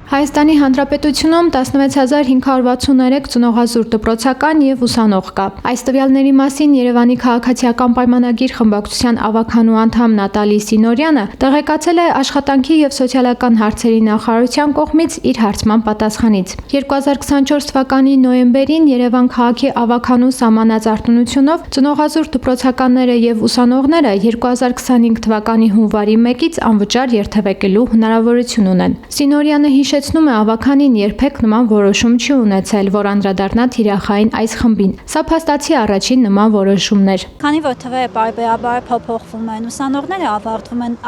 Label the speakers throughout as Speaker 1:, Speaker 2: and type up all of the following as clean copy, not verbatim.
Speaker 1: Հայաստանի Հանրապետությունում 16563 ծնողազուրկ դպրոցական և ուսանող կա։ Այս տվյալների մասին Երևանի քաղաքացիական պայմանագիր խմբակցության ավագանու անդամ Նատալի Սինորյանը տեղեկացել է Աշխատանքի և սոցիալական հարցերի նախարարության կողմից իր հարցման պատասխանից։ 2024 թվականի նոյեմբերին Երևան քաղաքի ավագանու սահմանած արտոնությունով ծնողազուրկ դպրոցականները և ուսանողները 2025 թվականի հունվարի 1-ից անվճար երթևեկելու հնարավորություն ունեն։ Սինորյանը հիշեցնում է ավագանին երբեք նման որոշում չի ունեցել, որ անդրադառնա թիրախային այս խմբին։ Սա փաստացի առաջին նման որոշումն էր։
Speaker 2: Քանի որ թվերը պարբերաբար փոփոխվում են, ուսանողները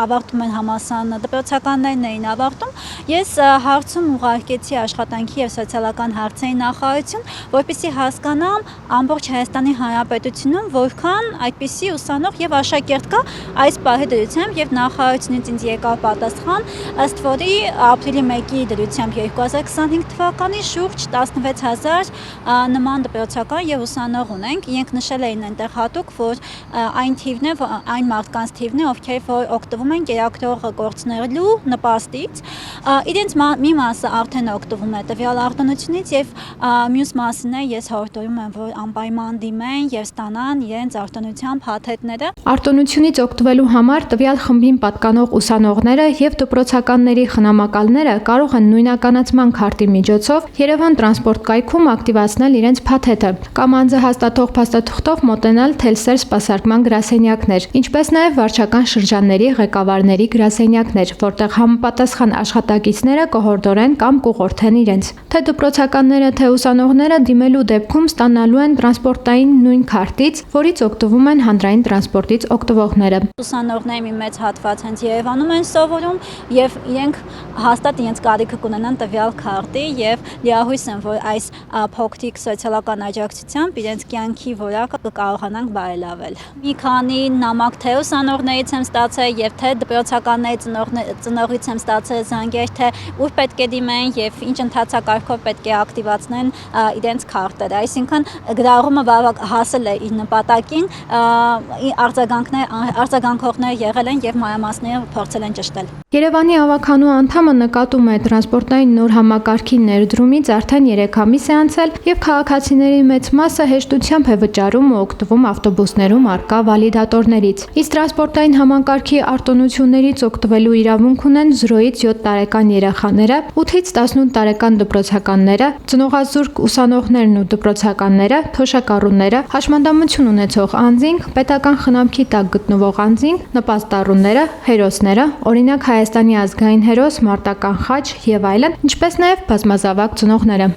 Speaker 2: ավարտում են համալսարանը, դպրոցականներն էին ավարտում, ես հարցում ուղարկեցի Աշխատանքի և սոցիալական հարցերի նախարարություն, որպեսզի հասկանամ ամբողջ Հայաստանի Հանրապետությունում որքան այդպիսի ուսանող և աշակերտ կա այս պահի դրությամբ, և նախարարությունից ինձ եկավ պատասխան, ըստ որի ապրիլի 1-ի դրությամբ 2025 թվականի շուրջ 16000 նման դպրոցական և ուսանող ունենք։ Իրենք նշել էին այնտեղ հատուկ, որ այն մարդկանց թիվն է, ովքեր որ օգտվում են կերակրող գործնելու նպաստից, իրենց մի մասը արդեն օգտվում է տվյալ արտոնությունից, և մյուս մասին ես հորդորում եմ, որ անպայման դիմեն և ստանան իրենց արտոնության փաթեթները։
Speaker 1: Արտոնությունից օգտվելու համար տվյալ խմբին պատկանող ուսանողները և դպրոցականների խնամակալները կարող են նույնականացման քարտի միջոցով Երևան տրանսպորտ կայքում ակտիվացնել իրենց փաթեթը կամ անձը հաստատող փաստաթղթով մոտենալ թելսեր սպասարկման գրասենյակներ, ինչպես նաև վարչական շրջանների ղեկավարների գրասենյակներ, որտեղ համապատասխան աշխատակիցները կհորդորեն կամ կուղղորդեն իրենց։ Թե դպրոցականները, թե ուսանողները դիմելու դեպքում ստանալու են տրանսպորտային նույն քարտից, որից օգտվում են հանրային տրանսպորտից օգտվողները։
Speaker 2: Ուսանողների մի մեծ հատված հենց Երևանում են սովորում, և իրենք հաստատ իրենց կարիքը կունենան տվյալ քարտի, և լիահույս եմ, որ այս փոքրիկ սոցիալական աջակցությամբ իրենց կյանքի որակը կկարողանանք բարելավել։ Մի քանի նամակ թե ուսանողներից եմ ստացել, և թե դպրոցականների ծնողից եմ ստացել զանգեր, թե ուր պետք է դիմեն և ինչ ընթացակարգով պետք է ակտիվացնեն իրենց քարտերը։ Այսինքն գրառումը հասել է իր նպատակին, արձագանքողներ եղել են և մանրամասները փորձել են ճշտել։
Speaker 1: Երևանի ավագանու անդամը նկատում է տրանսպորտային նոր համակարգի ներդրումից արդեն 3 ամիս է անցել, և քաղաքացիների մեծ մասը հեշտությամբ է վճարում ու օգտվում ավտոբուսներում առկա վալիդատորներից։ Իսկ տրանսպորտային համակարգի արտոնություններից օգտվելու իրավունք ունեն 0-ից 7 տարեկան երեխաները, 8-ից 18 տարեկան դպրոցականները, ծնողազուրկ ուսանողներն ու դպրոցականները, թոշակառուները, հաշմանդամություն ունեցող անձինք, պետական խնամքի տակ գտնվող անձինք, նպաստառուները, հերոսները, օրինակ Հայաստանի ազգային հերոս, մարտական խաչ և այլն, ինչպես նաև բազմազավակ ծնողները։